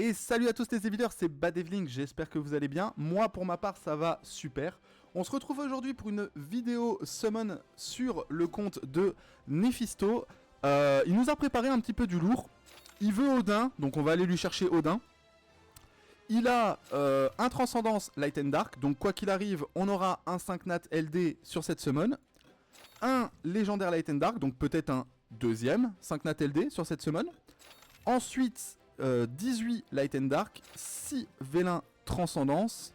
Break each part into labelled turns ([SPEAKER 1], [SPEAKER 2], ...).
[SPEAKER 1] Et salut à tous les évideurs, c'est Badevling, j'espère que vous allez bien. Moi pour ma part ça va super. On se retrouve aujourd'hui pour une vidéo summon sur le compte de Nephisto. Il nous a préparé un petit peu du lourd. Il veut Odin, donc on va aller lui chercher Odin. Il a un Transcendance Light and Dark, donc quoi qu'il arrive, on aura un 5 nat LD sur cette summon. Un légendaire Light and Dark, donc peut-être un deuxième 5 nat LD sur cette summon. Ensuite, 18 Light and Dark, 6 Vélin Transcendance,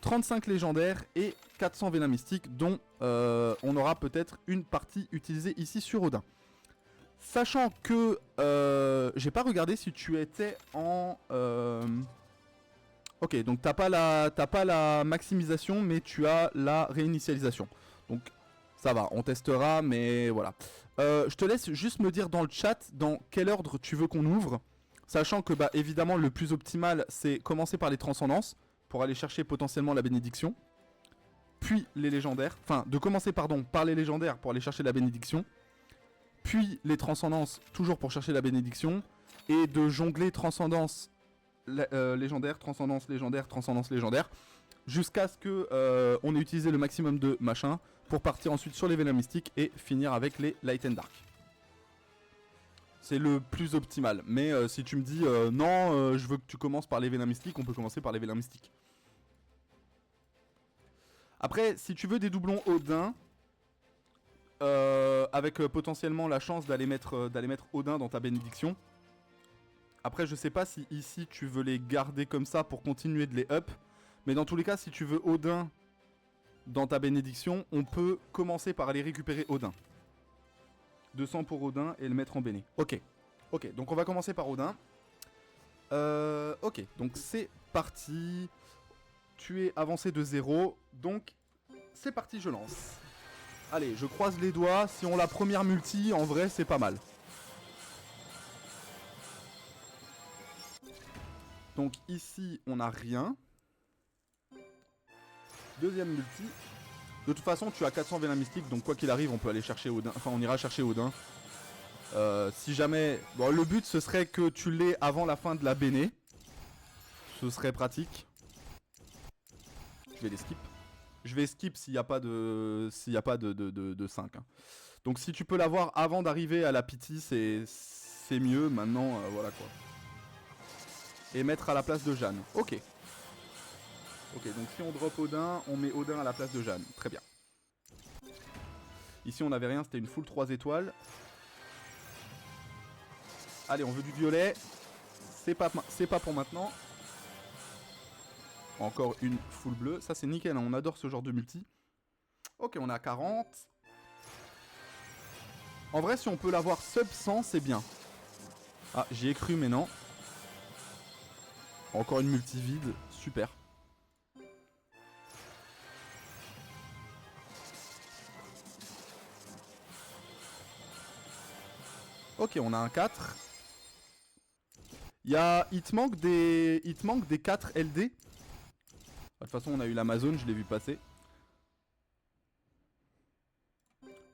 [SPEAKER 1] 35 légendaires et 400 Vélin Mystique, dont on aura peut-être une partie utilisée ici sur Odin. Sachant que j'ai pas regardé si tu étais en... Ok, donc t'as pas la maximisation, mais tu as la réinitialisation. Donc ça va, on testera, mais voilà. Je te laisse juste me dire dans le chat dans quel ordre tu veux qu'on ouvre. Sachant que bah évidemment le plus optimal c'est commencer par les transcendances pour aller chercher potentiellement la bénédiction. Puis les légendaires, enfin de commencer pardon par les légendaires pour aller chercher la bénédiction. Puis les transcendances toujours pour chercher la bénédiction. Et de jongler transcendance légendaire, transcendance légendaire, transcendance légendaire. Jusqu'à ce que on ait utilisé le maximum de machin pour partir ensuite sur les Vélins Mystiques et finir avec les Light and Dark. C'est le plus optimal. Mais si tu me dis non, je veux que tu commences par les Vélins Mystiques, on peut commencer par les Vélins Mystiques. Après, si tu veux des doublons Odin, avec potentiellement la chance d'aller mettre Odin dans ta bénédiction. Après, je sais pas si ici tu veux les garder comme ça pour continuer de les up. Mais dans tous les cas, si tu veux Odin dans ta bénédiction, on peut commencer par aller récupérer Odin. 200 pour Odin et le mettre en béné. Ok, donc on va commencer par Odin. Ok, donc c'est parti. Tu es avancé de 0, donc c'est parti, je lance. Allez, je croise les doigts. Si on la première multi, en vrai, c'est pas mal. Donc ici, on n'a rien. Deuxième multi. De toute façon, tu as 400 Vélin Mystique, donc quoi qu'il arrive, on peut aller chercher Odin. Enfin, on ira chercher Odin. Si jamais... Bon, le but, ce serait que tu l'aies avant la fin de la béné. Ce serait pratique. Je vais les skip. Je vais skip s'il n'y a pas de... S'il n'y a pas de 5. Hein. Donc si tu peux l'avoir avant d'arriver à la pity, c'est mieux. Maintenant, voilà quoi. Et mettre à la place de Jeanne. Ok. Ok, donc si on drop Odin, on met Odin à la place de Jeanne. Très bien. Ici, on n'avait rien, c'était une full 3 étoiles. Allez, on veut du violet. C'est pas pour maintenant. Encore une full bleue. Ça, c'est nickel, hein. On adore ce genre de multi. Ok, on est à 40. En vrai, si on peut l'avoir sub 100, c'est bien. Ah, j'y ai cru, mais non. Encore une multi vide. Super. Ok, on a un 4. Il te manque des 4 LD. De toute façon, on a eu l'Amazon, je l'ai vu passer.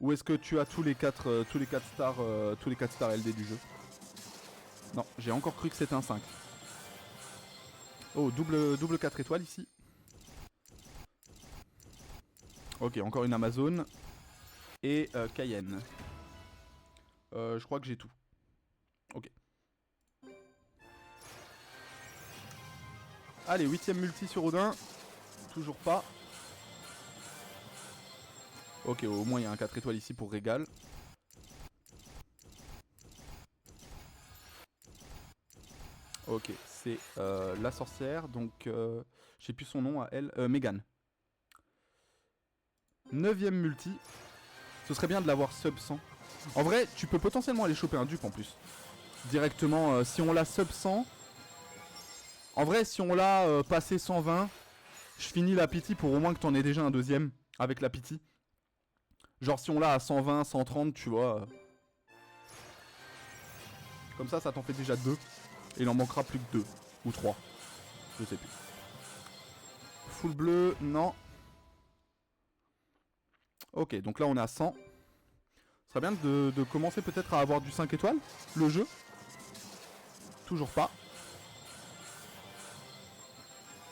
[SPEAKER 1] Ou est-ce que tu as tous les 4 stars LD du jeu? Non, j'ai encore cru que c'était un 5. Oh, double 4 étoiles ici. Ok, encore une Amazon. Et Cayenne. Je crois que j'ai tout. Ok. Allez, 8ème multi sur Odin. Toujours pas. Ok, au moins il y a un 4 étoiles ici pour régal. Ok, c'est la sorcière, donc je sais plus son nom à elle, Megan. 9ème multi. Ce serait bien de l'avoir sub 100. En vrai, tu peux potentiellement aller choper un dupe en plus. Directement, si on l'a sub 100... En vrai, si on l'a passé 120, je finis la pity pour au moins que t'en aies déjà un deuxième avec la pity. Genre si on l'a à 120, 130, tu vois. Comme ça t'en fait déjà 2. Et il en manquera plus que 2. Ou 3. Je sais plus. Full bleu, non. Ok, donc là on est à 100. Ce serait bien de commencer peut-être à avoir du 5 étoiles, le jeu. Toujours pas.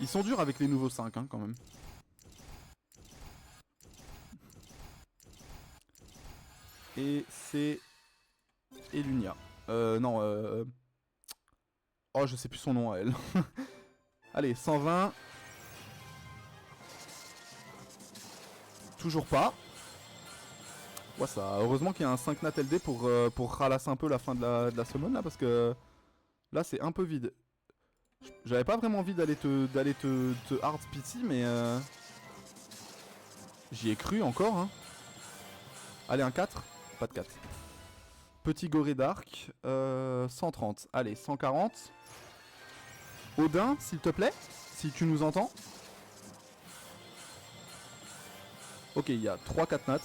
[SPEAKER 1] Ils sont durs avec les nouveaux 5 hein, quand même. Et c'est Elunia. Non, oh, je sais plus son nom à elle. Allez, 120. Toujours pas. Ouais, ça. Heureusement qu'il y a un 5 nat LD pour ralasser un peu la fin de la summon là, parce que là c'est un peu vide. J'avais pas vraiment envie d'aller te hard pity, mais j'y ai cru encore. Hein. Allez, un 4. Pas de 4. Petit Goré Dark. 130. Allez, 140. Odin, s'il te plaît. Si tu nous entends. Ok, il y a 3-4 nats.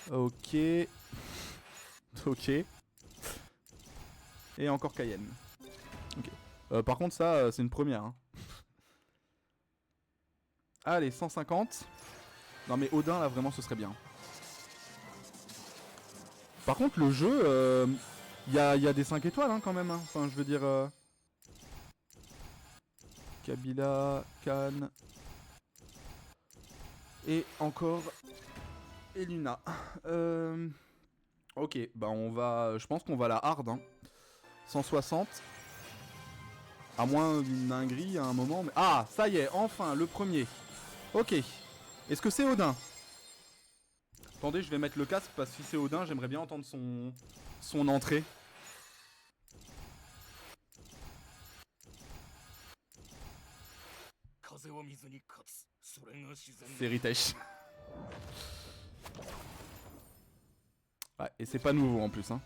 [SPEAKER 1] Ok. Ok. Et encore Cayenne. Ok. Par contre, ça, c'est une première. Hein. Allez, 150. Non mais Odin, là, vraiment, ce serait bien. Par contre, le jeu, y a des 5 étoiles, hein, quand même. Hein. Enfin, je veux dire... Kabila, Khan... Et encore... Eluna. Ok, bah on va... Je pense qu'on va la hard, hein. 160. À moins d'une dinguerie à un moment, mais... Ah, ça y est, enfin, le premier. Ok. Est-ce que c'est Odin? Attendez, je vais mettre le casque parce que si c'est Odin, j'aimerais bien entendre son entrée. C'est Ritesh. Ouais, et c'est pas nouveau en plus, hein.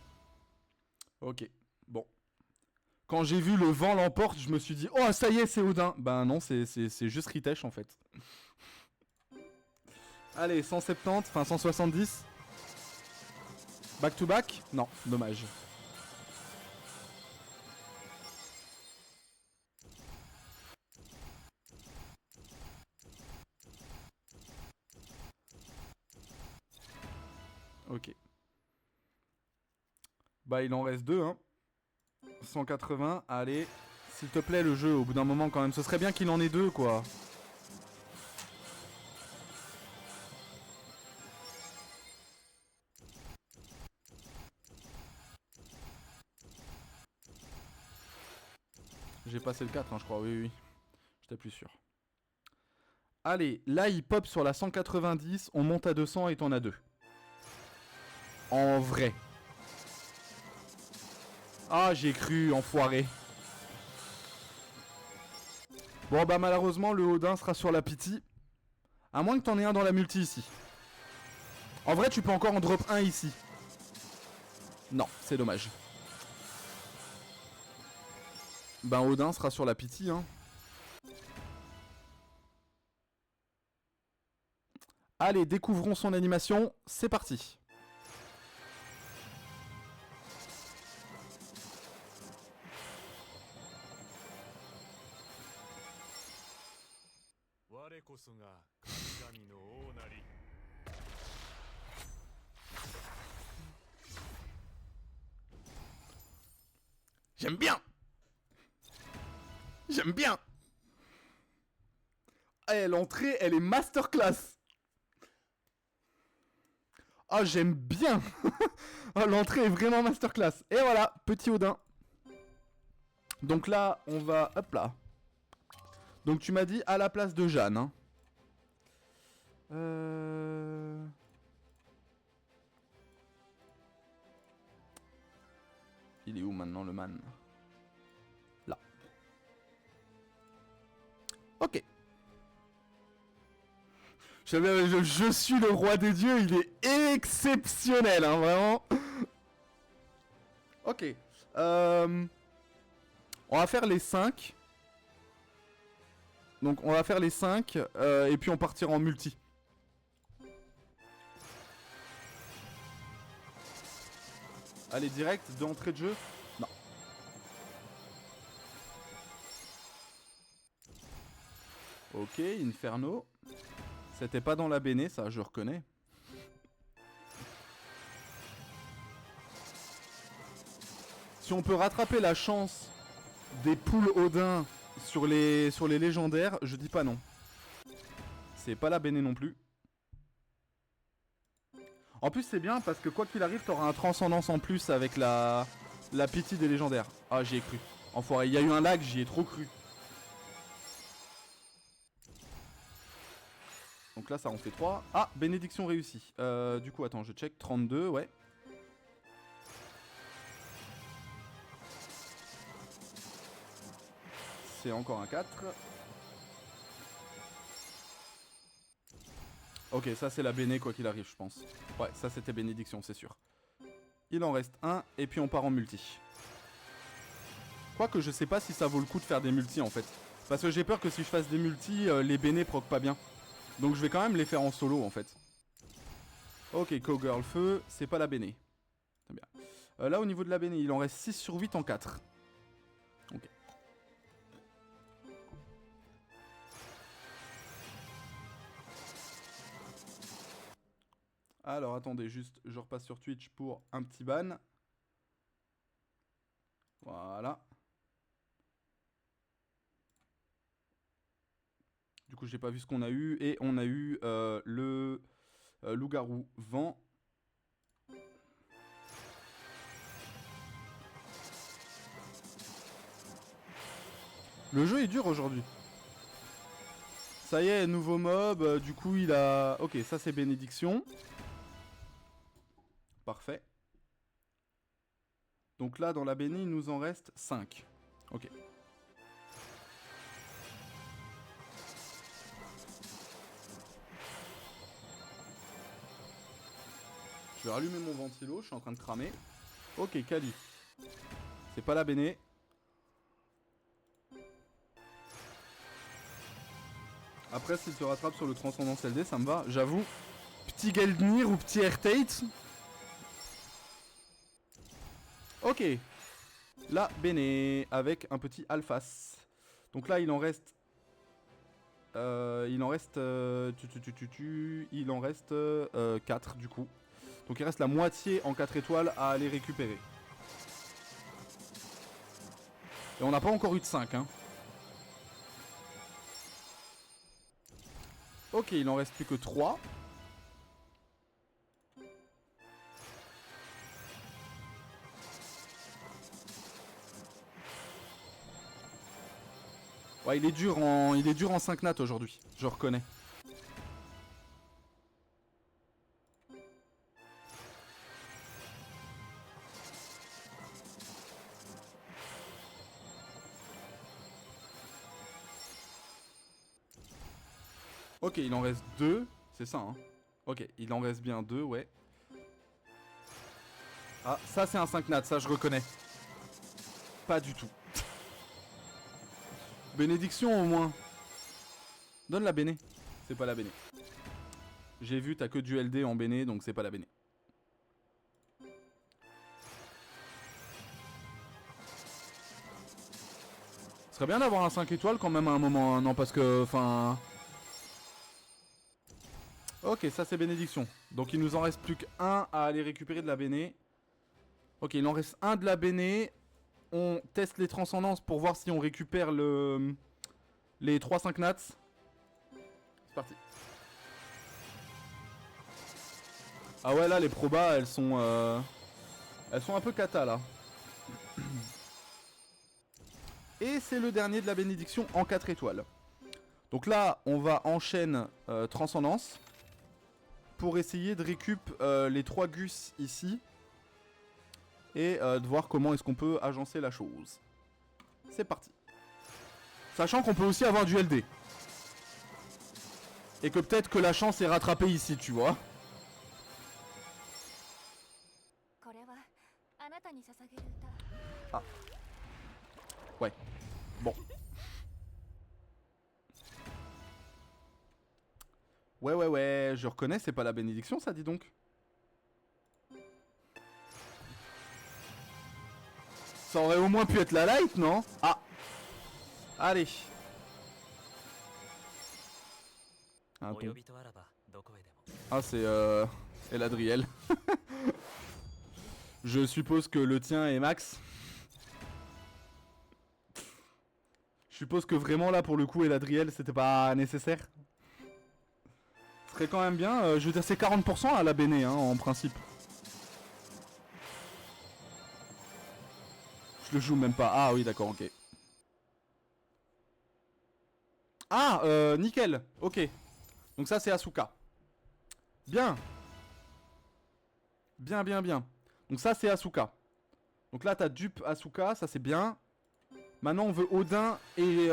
[SPEAKER 1] Ok, bon. Quand j'ai vu le vent l'emporte, je me suis dit, oh ça y est, c'est Odin. Ben non, c'est juste Ritesh en fait. Allez, 170, enfin 170. Back to back? Non, dommage. Ok. Bah il en reste 2, hein. 180, allez. S'il te plaît le jeu, au bout d'un moment quand même. Ce serait bien qu'il en ait 2 quoi. J'ai passé le 4, hein, je crois, oui, oui. J'étais plus sûr. Allez, là il pop sur la 190, on monte à 200 et t'en as 2. En vrai. Ah, j'ai cru, enfoiré. Bon bah malheureusement le Odin sera sur la pity. À moins que t'en aies un dans la multi ici. En vrai tu peux encore en drop un ici. Non, c'est dommage. Ben Odin sera sur la pity hein. Allez, découvrons son animation, c'est parti. J'aime bien. J'aime bien. Eh, l'entrée, elle est masterclass. Ah, oh, j'aime bien. Oh, l'entrée est vraiment masterclass. Et voilà, petit Odin. Donc là, on va... Hop là. Donc tu m'as dit à la place de Jeanne. Hein. Il est où maintenant le man? Là. Ok. Je suis le roi des dieux, il est exceptionnel, hein, vraiment. Ok. On va faire les 5. Donc on va faire les 5 et puis on partira en multi. Allez, direct, d'entrée de jeu? Non. Ok, Inferno. C'était pas dans la Béné, ça, je reconnais. Si on peut rattraper la chance des poules Odin sur les légendaires, je dis pas non. C'est pas la béné non plus. En plus c'est bien parce que quoi qu'il arrive t'auras un transcendance en plus avec la pitié des légendaires. Ah j'y ai cru. Enfoiré, il y a eu un lag, j'y ai trop cru. Donc là ça en fait 3. Ah, bénédiction réussie. Du coup attends, je check. 32, ouais. C'est encore un 4. Ok, ça c'est la béné quoi qu'il arrive je pense. Ouais, ça c'était bénédiction, c'est sûr. Il en reste un et puis on part en multi. Quoique je sais pas si ça vaut le coup de faire des multis en fait. Parce que j'ai peur que si je fasse des multis, les béné proc pas bien. Donc je vais quand même les faire en solo en fait. Ok, Cowgirl feu, c'est pas la béné. Très bien. Là au niveau de la béné, il en reste 6 sur 8 en 4. Ok. Alors attendez, juste je repasse sur Twitch pour un petit ban. Voilà. Du coup j'ai pas vu ce qu'on a eu. Et on a eu le loup-garou vent. Le jeu est dur aujourd'hui. Ça y est, nouveau mob, du coup il a... Ok, ça c'est bénédiction. Parfait. Donc là, dans la bénie, il nous en reste 5. Ok. Je vais rallumer mon ventilo, je suis en train de cramer. Ok, Kali. C'est pas la béné. Après, s'il te rattrape sur le transcendance LD, ça me va. J'avoue, petit Geldnir ou petit Airtate. Ok. La béné avec un petit Alphas. Donc là, il en reste... il en reste 4 du coup. Donc il reste la moitié en 4 étoiles à aller récupérer. Et on n'a pas encore eu de 5 hein. Ok, il en reste plus que 3. Ouais, il est dur en 5 nat aujourd'hui, je reconnais. Ok, il en reste 2, c'est ça hein. Ok, il en reste bien 2, ouais. Ah, ça c'est un 5 nat, ça je reconnais. Pas du tout. Bénédiction au moins. Donne la béné. C'est pas la béné. J'ai vu, t'as que du LD en béné, donc c'est pas la béné. Ce serait bien d'avoir un 5 étoiles quand même à un moment, hein. Non parce que, enfin... Ok, ça c'est bénédiction. Donc il nous en reste plus qu'un à aller récupérer de la béné. Ok, il en reste un de la béné. On teste les transcendances pour voir si on récupère les 3-5 nats. C'est parti. Ah ouais, là les probas elles sont un peu cata là. Et c'est le dernier de la bénédiction en 4 étoiles. Donc là on va enchaîner transcendance pour essayer de récup les 3 gus ici. Et de voir comment est-ce qu'on peut agencer la chose. C'est parti. Sachant qu'on peut aussi avoir du LD. Et que peut-être que la chance est rattrapée ici, tu vois. Ah. Ouais. Bon. Ouais, je reconnais, c'est pas la bénédiction ça, dis donc. Ça aurait au moins pu être la light, non? Ah. Allez. Ah, c'est Eladriel. Je suppose que le tien est max. Je suppose que vraiment là pour le coup Eladriel c'était pas nécessaire. Ce serait quand même bien, je veux dire c'est 40% à la Béné hein, en principe. Je le joue même pas. Ah oui d'accord ok. Ah nickel, ok. Donc ça c'est Asuka. Bien. Bien bien bien. Donc ça c'est Asuka. Donc là t'as dupe Asuka, ça c'est bien. Maintenant on veut Odin et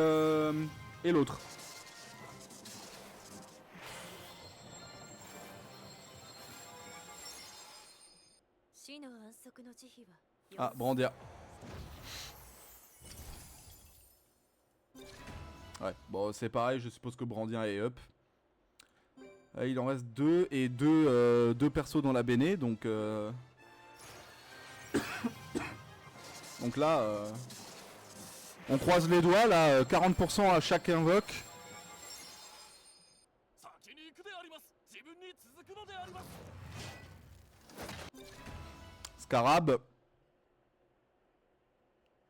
[SPEAKER 1] l'autre. Ah Brandia. Ouais, bon c'est pareil, je suppose que Brandia est up. Il en reste deux et deux persos dans la Béné, donc donc là on croise les doigts là, 40% à chaque invoque. Scarab.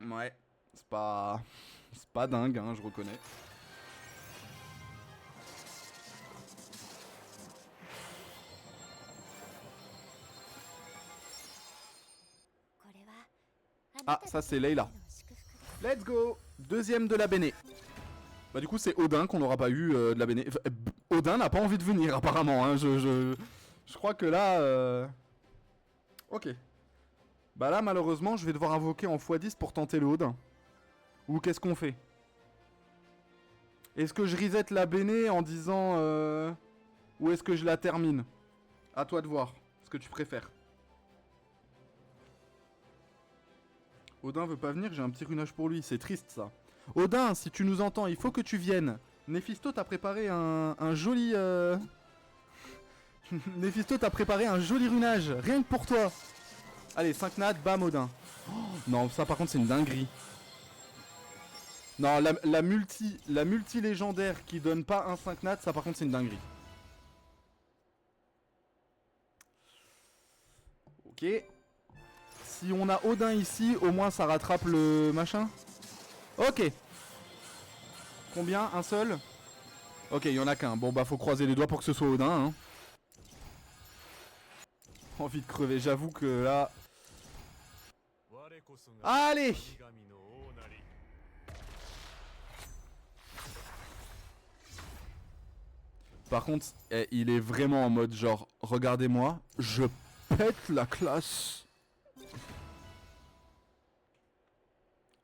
[SPEAKER 1] Ouais, c'est pas dingue hein, je reconnais. Ah, ça c'est Layla. Let's go. Deuxième de la Béné. Bah du coup c'est Odin qu'on n'aura pas eu de la Béné. Enfin, Odin n'a pas envie de venir apparemment. Hein. Je crois que là... Ok. Bah là malheureusement je vais devoir invoquer en x10 pour tenter le Odin. Ou qu'est-ce qu'on fait? Est-ce que je reset la Béné en disant... Ou est-ce que je la termine? À toi de voir. Ce que tu préfères. Odin veut pas venir, j'ai un petit runage pour lui, c'est triste ça. Odin, si tu nous entends, il faut que tu viennes. Néphisto t'a préparé un joli... Néphisto t'a préparé un joli runage, rien que pour toi. Allez, 5 nats, bam Odin. Oh, non, ça par contre c'est une dinguerie. Non, la multi légendaire qui donne pas un 5 nats, ça par contre c'est une dinguerie. Ok. Si on a Odin ici, au moins ça rattrape le machin. Ok. Combien? Un seul? Ok, il y en a qu'un. Bon bah faut croiser les doigts pour que ce soit Odin. Hein. Envie de crever, j'avoue que là... Allez! Par contre, il est vraiment en mode genre, regardez-moi, je pète la classe.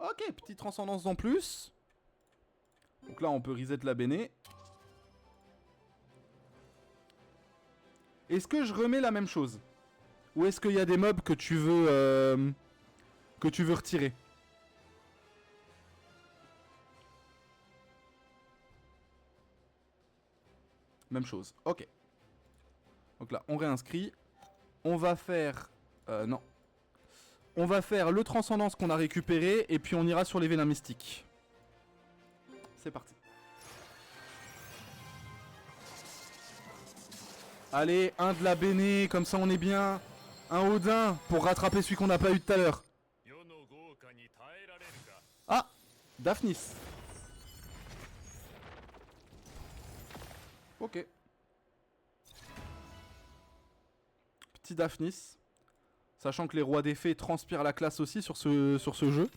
[SPEAKER 1] Ok, petite transcendance en plus. Donc là, on peut reset la Béné. Est-ce que je remets la même chose? Ou est-ce qu'il y a des mobs que tu veux retirer? Même chose, ok. Donc là, on réinscrit. On va faire... non. On va faire le transcendance qu'on a récupéré et puis on ira sur les vélins mystiques. C'est parti. Allez, un de la Béné, comme ça on est bien. Un Odin pour rattraper celui qu'on n'a pas eu tout à l'heure. Ah, Daphnis. Ok. Petit Daphnis. Sachant que les rois des fées transpirent la classe aussi sur ce jeu.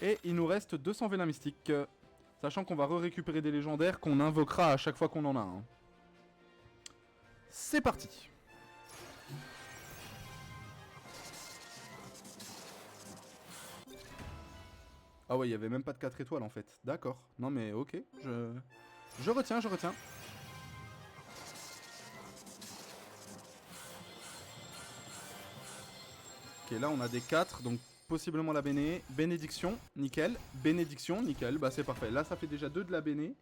[SPEAKER 1] Et il nous reste 200 vélins mystiques. Sachant qu'on va récupérer des légendaires qu'on invoquera à chaque fois qu'on en a un. C'est parti. Ah ouais, il y avait même pas de 4 étoiles en fait. D'accord. Non mais ok, je retiens, je retiens. Ok, là on a des 4, donc possiblement la bénédiction, nickel. Bénédiction, nickel, bah c'est parfait. Là ça fait déjà 2 de la béné.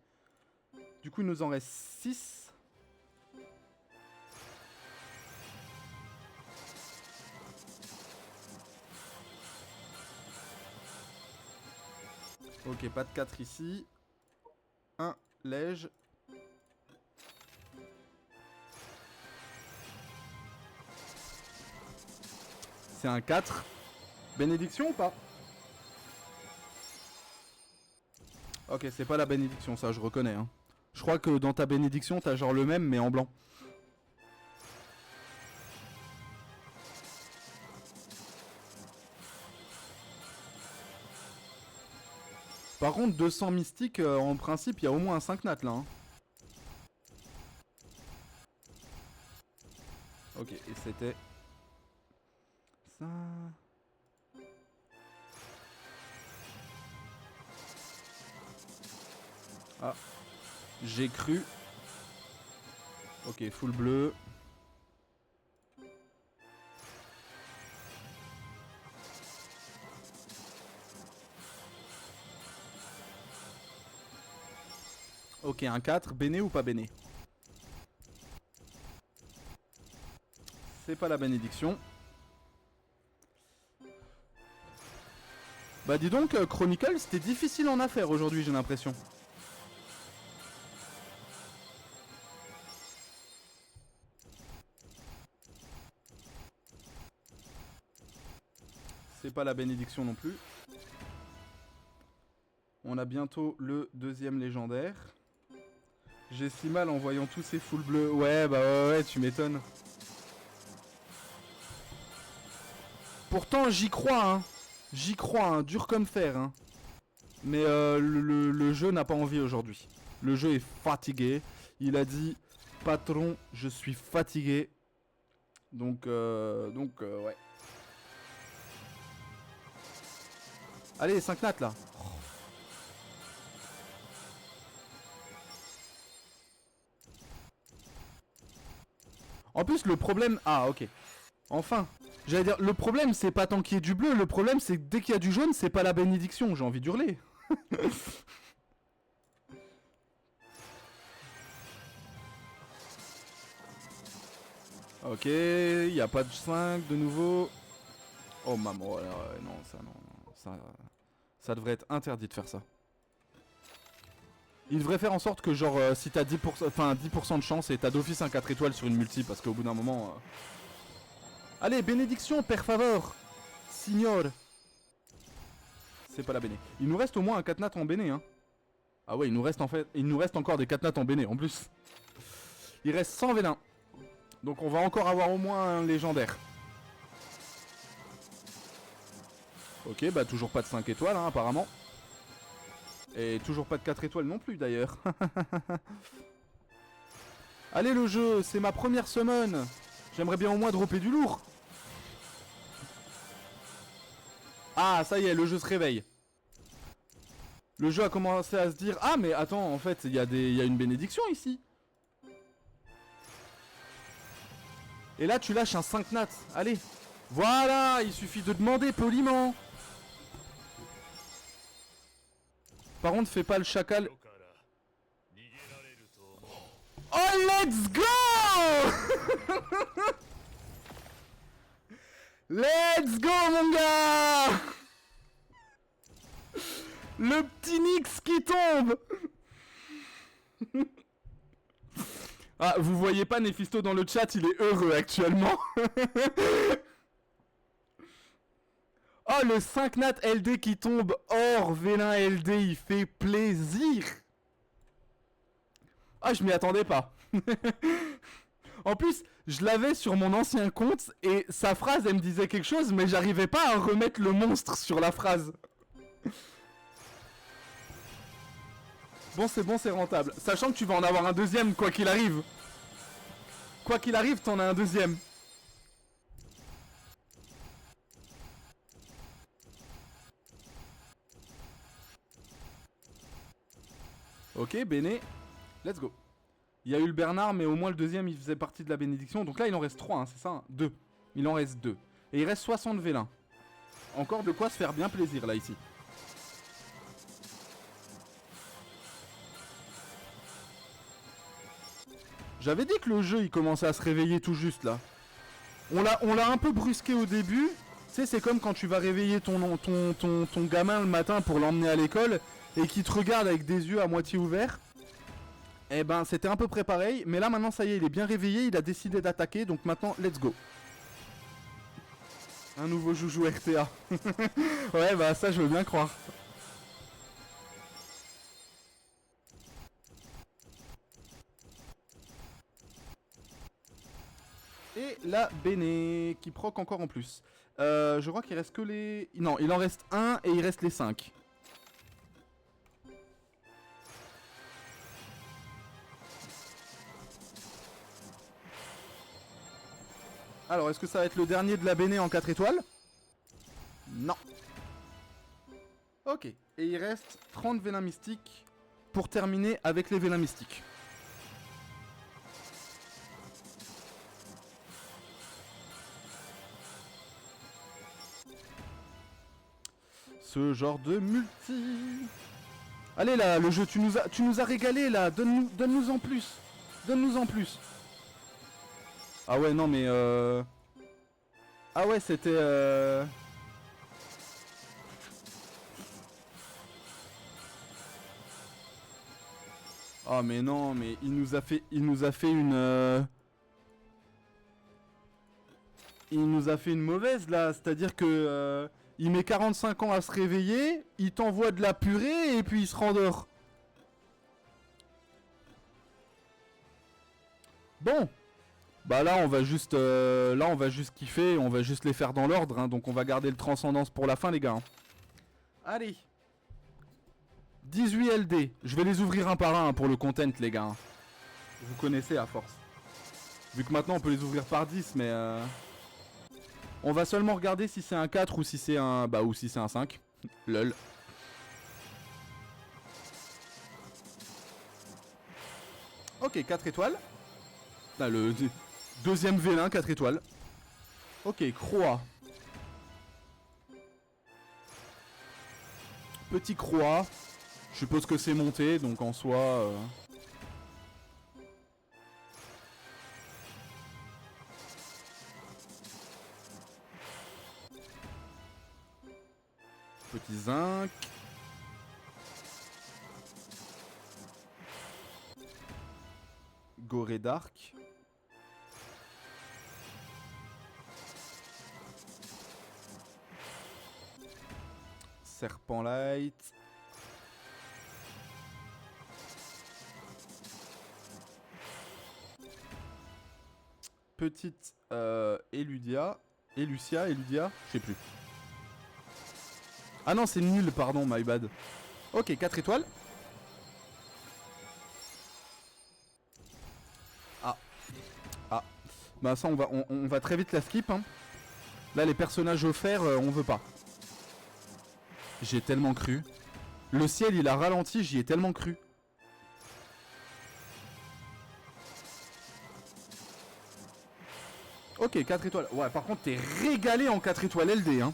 [SPEAKER 1] Du coup il nous en reste 6. Ok, pas de 4 ici. 1, lège. C'est un 4. Bénédiction ou pas? Ok, c'est pas la bénédiction, ça je reconnais. Hein. Je crois que dans ta bénédiction, t'as genre le même mais en blanc. Par contre, 200 mystiques, en principe, il y a au moins un 5 nat là. Hein. Ok, et c'était... ça... Ah, j'ai cru. Ok, full bleu. Ok, un 4, béné ou pas béné? C'est pas la bénédiction. Bah dis donc, Chronicle, c'était difficile en affaire aujourd'hui, j'ai l'impression. C'est pas la bénédiction non plus. On a bientôt le deuxième légendaire. J'ai si mal en voyant tous ces full bleus. Ouais, bah ouais, tu m'étonnes. Pourtant, j'y crois, hein. J'y crois, hein, dur comme fer, hein. Mais le jeu n'a pas envie aujourd'hui. Le jeu est fatigué. Il a dit, patron, je suis fatigué. Donc ouais. Allez, 5 nats là. En plus, le problème... Ah, ok. Enfin. J'allais dire, le problème, c'est pas tant qu'il y ait du bleu. Le problème, c'est que dès qu'il y a du jaune, c'est pas la bénédiction. J'ai envie d'hurler. Ok, il n'y a pas de 5 de nouveau. Oh maman, non, ça, non. Ça devrait être interdit de faire ça. Il devrait faire en sorte que genre si t'as 10%, enfin 10% de chance et t'as d'office un 4 étoiles sur une multi parce qu'au bout d'un moment... Allez, bénédiction, per favor. Signor. C'est pas la béné. Il nous reste au moins un 4 nat en béné, hein. Ah ouais, il nous reste en fait... Il nous reste encore des 4 nat en béné en plus. Il reste 100 vélins. Donc on va encore avoir au moins un légendaire. Ok, bah toujours pas de 5 étoiles, hein, apparemment. Et toujours pas de 4 étoiles non plus d'ailleurs. Allez le jeu, c'est ma première summon. J'aimerais bien au moins dropper du lourd. Ah ça y est, le jeu se réveille. Le jeu a commencé à se dire, ah mais attends, en fait il y a une bénédiction ici. Et là tu lâches un 5 nat, allez. Voilà, il suffit de demander poliment. Par contre fais pas le chacal. Oh let's go. Let's go mon gars. Le petit Nyx qui tombe. Ah, vous voyez pas Nephisto dans le chat, il est heureux actuellement. Oh, le 5 nat LD qui tombe hors vélin LD, il fait plaisir. Ah, je m'y attendais pas. En plus, je l'avais sur mon ancien compte et sa phrase, elle me disait quelque chose, mais j'arrivais pas à remettre le monstre sur la phrase. Bon, c'est rentable. Sachant que tu vas en avoir un deuxième, quoi qu'il arrive. Quoi qu'il arrive, t'en as un deuxième. Ok, Béné. Let's go. Il y a eu le Bernard, mais au moins le deuxième, il faisait partie de la bénédiction. Donc là, il en reste 3, hein, c'est ça hein 2. Il en reste 2. Et il reste 60 vélins. Encore de quoi se faire bien plaisir, là, ici. J'avais dit que le jeu, il commençait à se réveiller tout juste, là. On l'a un peu brusqué au début. Tu sais, c'est comme quand tu vas réveiller ton gamin le matin pour l'emmener à l'école et qu'il te regarde avec des yeux à moitié ouverts. Eh ben, c'était à peu près pareil. Mais là, maintenant, ça y est, il est bien réveillé. Il a décidé d'attaquer. Donc maintenant, let's go. Un nouveau joujou RTA. Ouais, bah ça, je veux bien croire. Et la Béné qui proc encore en plus. Je crois qu'il reste que les... Non, il en reste un et il reste les 5. Alors, est-ce que ça va être le dernier de la Béné en 4 étoiles? Non. Ok. Et il reste 30 vélins mystiques pour terminer avec les vélins mystiques. Ce genre de multi. Allez là, le jeu, tu nous as régalé là. Donne-nous en plus. Donne-nous en plus. Ah ouais, non mais Ah ouais, c'était Ah mais non, mais il nous a fait une il nous a fait une mauvaise là, c'est-à-dire que il met 45 ans à se réveiller, il t'envoie de la purée et puis il se rendort. Bon, bah là on va juste kiffer, on va juste les faire dans l'ordre, hein, donc on va garder le transcendance pour la fin les gars. Hein. Allez. 18 LD, je vais les ouvrir un par un hein, pour le content les gars. Hein. Vous connaissez à force. Vu que maintenant on peut les ouvrir par 10 mais on va seulement regarder si c'est un 4 ou si c'est un... Bah ou si c'est un 5. Lol. Ok, 4 étoiles. Là, le deuxième vélin, 4 étoiles. Ok, croix. Petit croix. Je suppose que c'est monté, donc en soi... Petit zinc. Gorée d'arc. Serpent light. Petite Eludia. Elucia, Eludia, je sais plus. Ah non, c'est nul, pardon, my bad. Ok, 4 étoiles. Ah. Ah. Bah ça, on va très vite la skip. Hein. Là, les personnages offerts, on veut pas. J'y ai tellement cru. Le ciel, il a ralenti, j'y ai tellement cru. Ok, 4 étoiles. Ouais, par contre, t'es régalé en 4 étoiles LD, hein.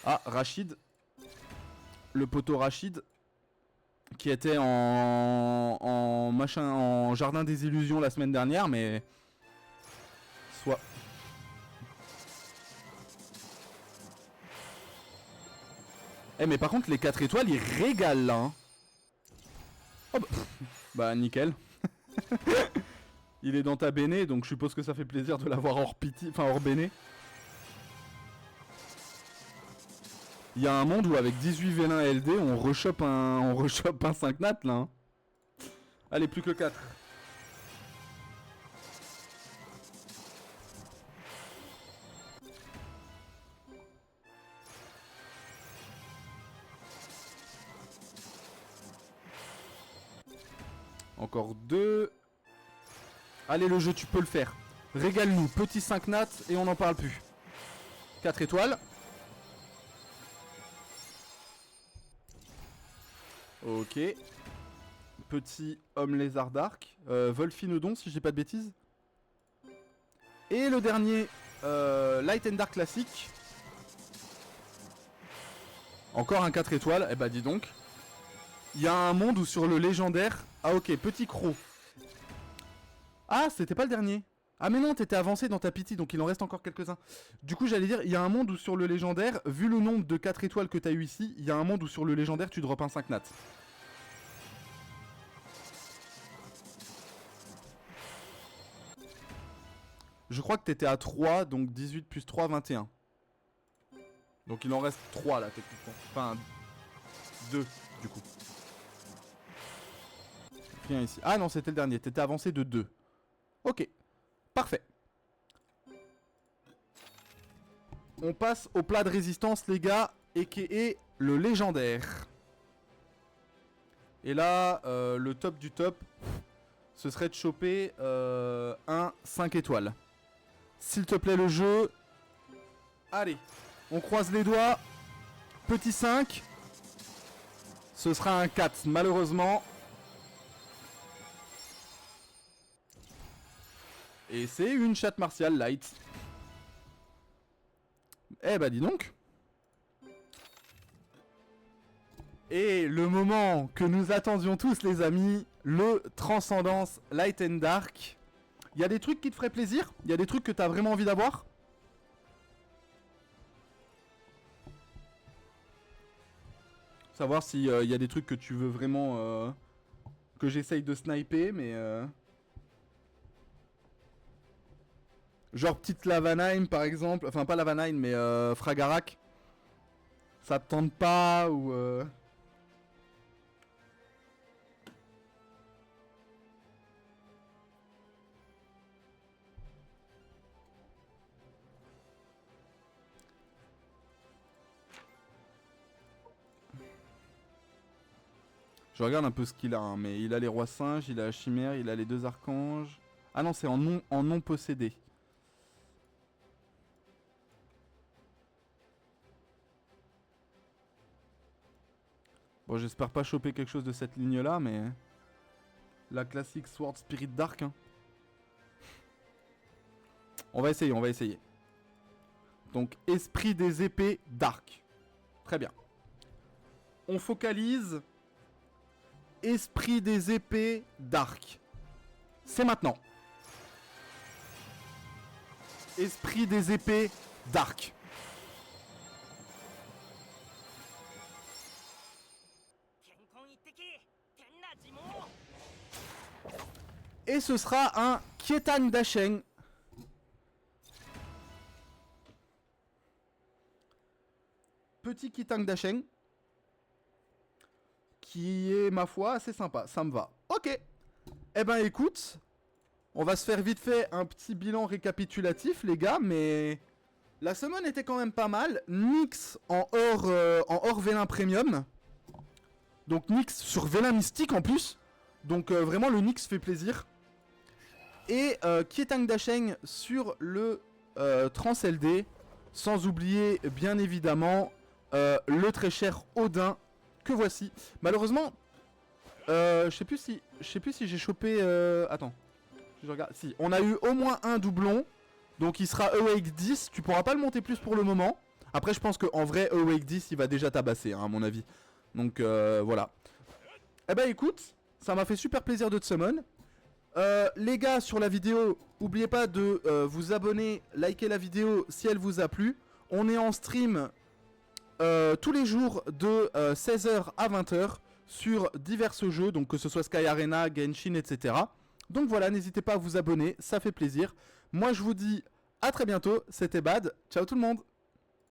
[SPEAKER 1] Ah, Rachid. Le poteau Rachid. Qui était en machin, en jardin des illusions la semaine dernière, mais... Soit... Eh mais par contre, les 4 étoiles, ils régalent, là, hein. Oh bah... Bah, nickel. Il est dans ta Béné, donc je suppose que ça fait plaisir de l'avoir hors piti, enfin hors Béné. Il y a un monde où avec 18 vélins LD, on rechoppe un 5 nat là. Hein. Allez, plus que 4. Encore 2. Allez le jeu, tu peux le faire. Régale-nous, petit 5 nat et on n'en parle plus. 4 étoiles. Ok. Petit homme lézard d'arc. Volphinodon si je dis pas de bêtises. Et le dernier, Light and Dark classique. Encore un 4 étoiles, eh bah dis donc. Il y a un monde où sur le légendaire... Ah ok, petit croc. Ah, c'était pas le dernier. Ah mais non, t'étais avancé dans ta pity, donc il en reste encore quelques-uns. Du coup, j'allais dire, il y a un monde où sur le légendaire, vu le nombre de 4 étoiles que t'as eu ici, il y a un monde où sur le légendaire, tu drops un 5 nat. Je crois que t'étais à 3, donc 18 plus 3, 21. Donc il en reste 3 là, techniquement. Enfin, 2 du coup. Viens ici. Ah non, c'était le dernier, t'étais avancé de 2. Ok. Parfait. On passe au plat de résistance, les gars, a.k.a. le légendaire. Et là, le top du top, ce serait de choper un 5 étoiles. S'il te plaît, le jeu. Allez, on croise les doigts. Petit 5. Ce sera un 4, malheureusement. Et c'est une chatte martiale light. Eh bah dis donc. Et le moment que nous attendions tous les amis, le Transcendance Light and Dark. Il y a des trucs qui te feraient plaisir? Il y a des trucs que tu as vraiment envie d'avoir? Savoir s'il y a des trucs que tu veux vraiment que j'essaye de sniper, mais... Genre petite Lavanheim par exemple, enfin pas Lavanheim mais Fragarak. Ça te tente pas ou... Je regarde un peu ce qu'il a, hein, mais il a les rois singes, il a la chimère, il a les 2 archanges. Ah non, c'est en non possédé. Bon, j'espère pas choper quelque chose de cette ligne-là, mais... La classique Sword Spirit Dark. Hein. On va essayer, on va essayer. Donc, Esprit des épées Dark. Très bien. On focalise... Esprit des épées Dark. C'est maintenant. Esprit des épées Dark. Et ce sera un Kietan Dasheng. Petit Kietan Dasheng. Qui est, ma foi, assez sympa. Ça me va. Ok. Eh ben, écoute. On va se faire vite fait un petit bilan récapitulatif, les gars. Mais la semaine était quand même pas mal. Nyx en hors Vélin Premium. Donc, Nyx sur Vélin Mystique en plus. Donc, vraiment, le Nyx fait plaisir. Et Kietan Dasheng sur le Trans LD. Sans oublier, bien évidemment, le très cher Odin. Que voici. Malheureusement, je sais plus si j'ai chopé... Attends, je regarde. Si, on a eu au moins un doublon. Donc il sera Awake 10. Tu pourras pas le monter plus pour le moment. Après, je pense qu'en vrai, Awake 10, il va déjà tabasser, hein, à mon avis. Donc voilà. Eh ben écoute, ça m'a fait super plaisir de te summon. Les gars, sur la vidéo, n'oubliez pas de vous abonner, liker la vidéo si elle vous a plu. On est en stream... tous les jours de 16h à 20h sur divers jeux, donc que ce soit Sky Arena, Genshin, etc. Donc voilà, n'hésitez pas à vous abonner, ça fait plaisir. Moi je vous dis à très bientôt, c'était Bad, ciao tout le monde.